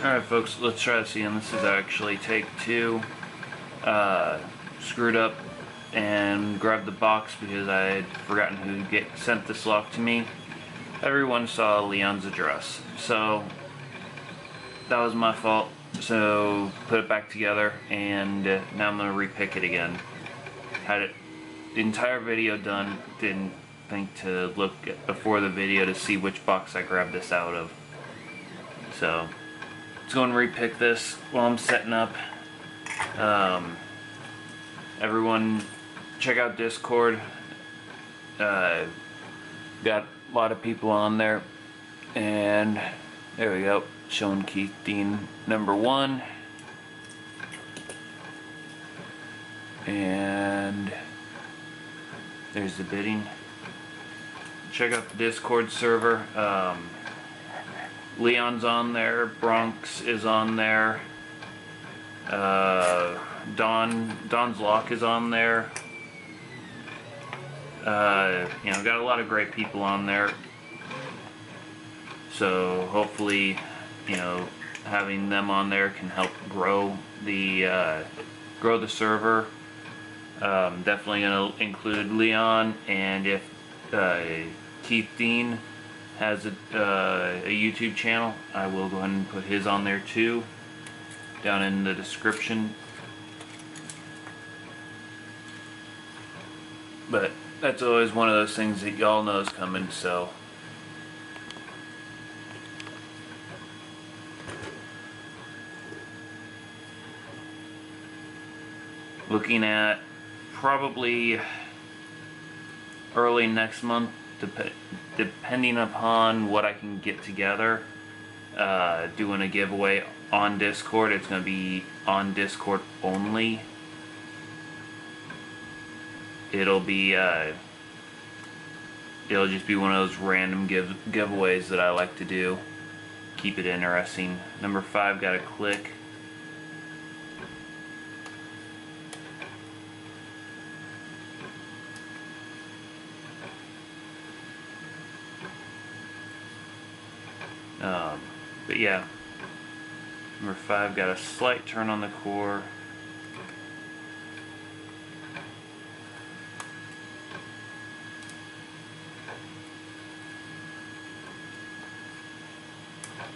Alright folks, let's try this again. This is actually take two. Screwed up and grabbed the box because I had forgotten who sent this lock to me. Everyone saw Leon's address, so that was my fault. So put it back together, and now I'm going to repick it again. Had it the entire video done, didn't think to look before the video to see which box I grabbed this out of. So let's go and repick this while I'm setting up. Everyone check out Discord. Got a lot of people on there, and there we go, showing Keath Dean #1, and there's the bidding. Check out the Discord server. Leon's on there, Bronx is on there, Don's Lock is on there. Got a lot of great people on there. So hopefully, having them on there can help grow the server. Definitely gonna include Leon, and if Keath Dean has a YouTube channel, I will go ahead and put his on there too, down in the description. But that's always one of those things that y'all know is coming, so looking at probably early next month, depending upon what I can get together, doing a giveaway on Discord. It's going to be on Discord only. It'll just be one of those random giveaways that I like to do. Keep it interesting. Number 5 got a click. But yeah, number 5 got a slight turn on the core.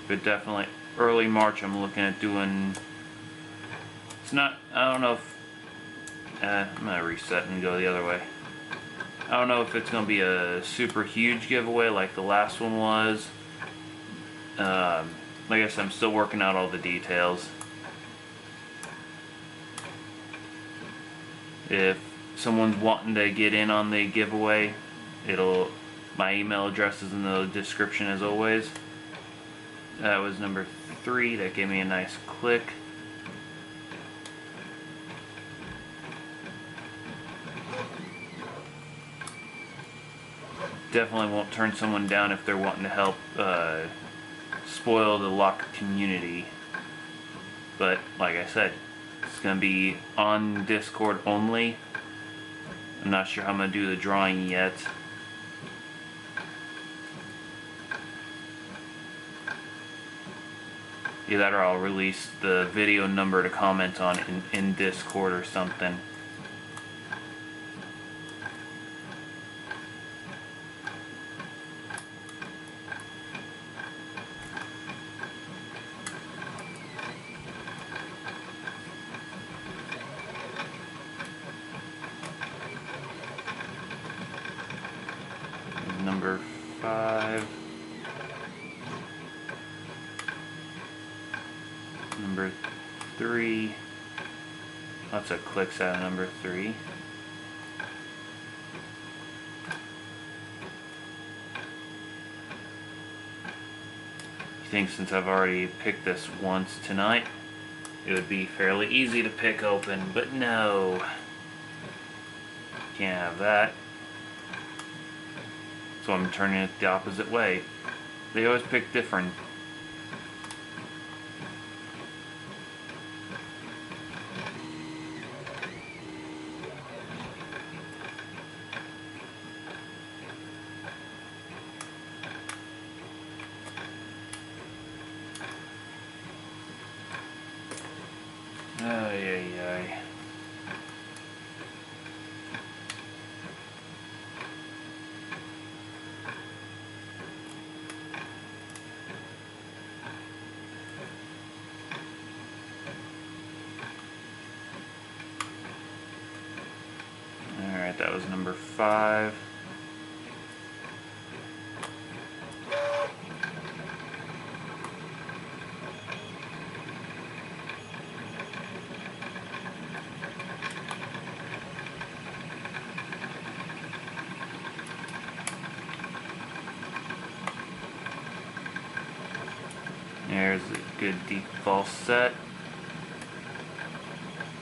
But definitely early March I'm looking at doing, it's not, I don't know if, I'm going to reset and go the other way. I don't know if it's going to be a super huge giveaway like the last one was. Like I said, I'm still working out all the details. If someone's wanting to get in on the giveaway, my email address is in the description as always. That was number 3. That gave me a nice click. Definitely won't turn someone down if they're wanting to help spoil the lock community. But like I said, it's going to be on Discord only. I'm not sure how I'm going to do the drawing yet. Either that or I'll release the video number to comment on in Discord or something. Number 5. Number 3. Lots of clicks out of number 3. You think since I've already picked this once tonight, it would be fairly easy to pick open, but no. Can't have that. So I'm turning it the opposite way. They always pick different. Ay, ay, ay. Alright, that was number 5. There's a good deep false set.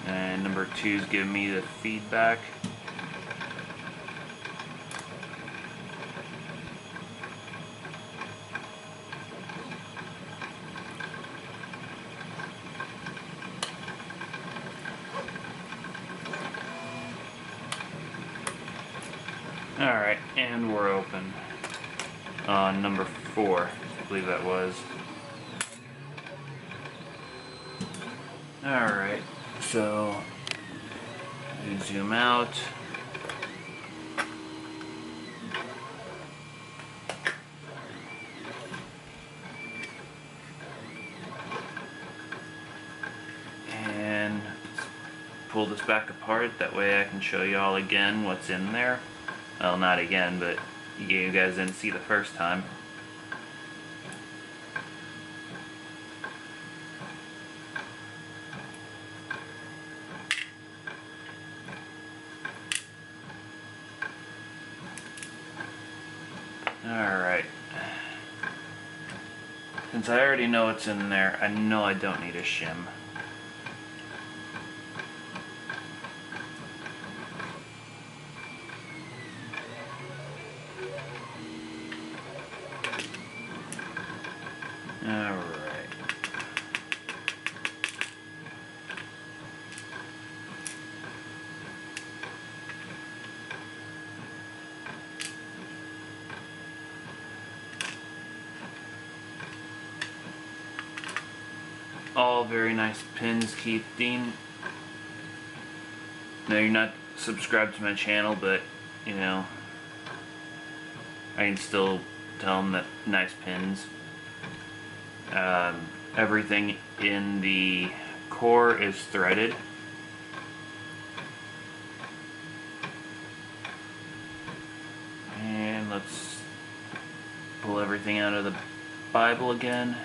And number 2 is giving me the feedback. Alright, and we're open on number 4, I believe that was. Alright, so we zoom out. And pull this back apart, that way I can show you all again what's in there. Well, not again, but you guys didn't see the first time. Alright. Since I already know what's in there, I know I don't need a shim. Alright. All very nice pins, Keath Dean. No, you're not subscribed to my channel, but, you know, I can still tell them that nice pins. Everything in the core is threaded. And let's pull everything out of the Bible again.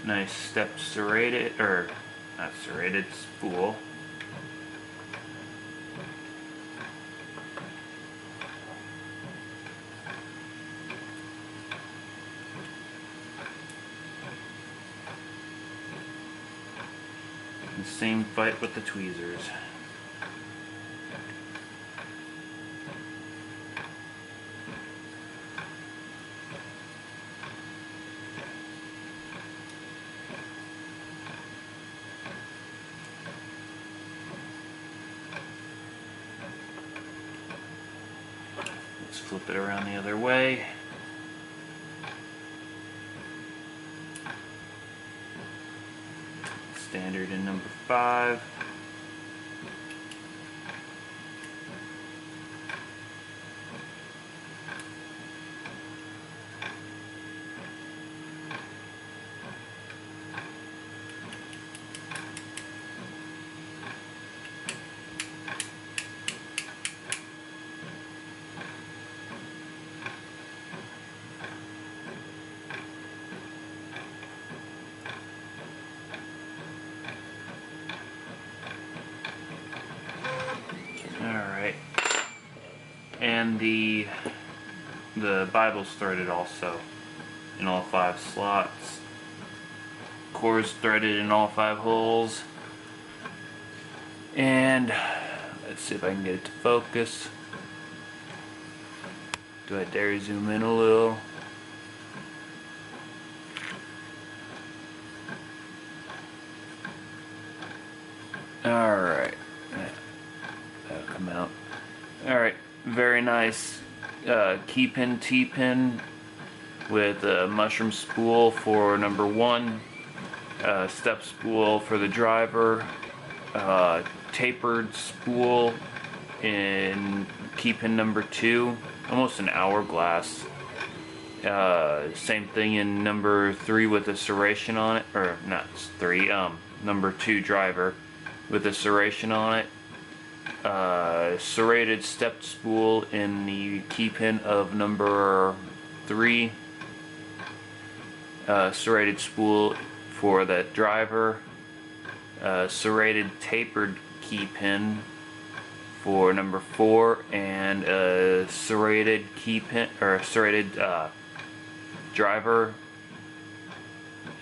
Nice step serrated, or not serrated, spool. And same fight with the tweezers. Let's flip it around the other way. Standard in number 5. Alright, and the Bible's threaded also in all 5 slots. Core's threaded in all 5 holes. And let's see if I can get it to focus. Do I dare zoom in a little? Alright. That'll come out. Alright, very nice key pin, T-pin with a mushroom spool for number 1, step spool for the driver, tapered spool in key pin number 2, almost an hourglass. Same thing in number 3 with a serration on it, or not 3, number 2 driver with a serration on it. Serrated stepped spool in the key pin of number 3. Serrated spool for that driver. Serrated tapered key pin for number 4, and a serrated key pin, or a serrated driver,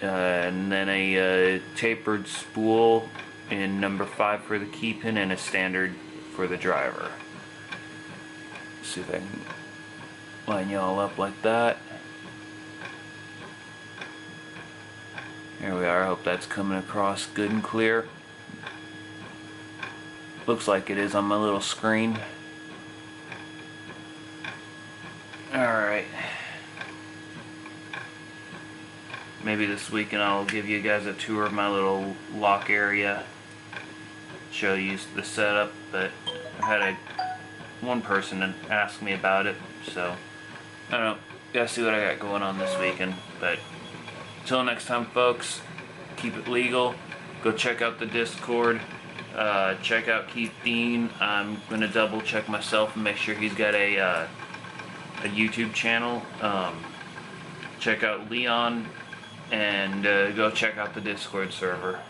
and then a tapered spool in number 5 for the key pin, and a standard for the driver. Let's see if I can line you all up like that. Here we are. I hope that's coming across good and clear. Looks like it is on my little screen. Alright. Maybe this weekend I'll give you guys a tour of my little lock area. Show you the setup, but I had one person ask me about it, so I don't know. Gotta see what I got going on this weekend. But until next time, folks, keep it legal. Go check out the Discord. Check out Keath Dean. I'm gonna double check myself and make sure he's got a YouTube channel. Check out Leon, and go check out the Discord server.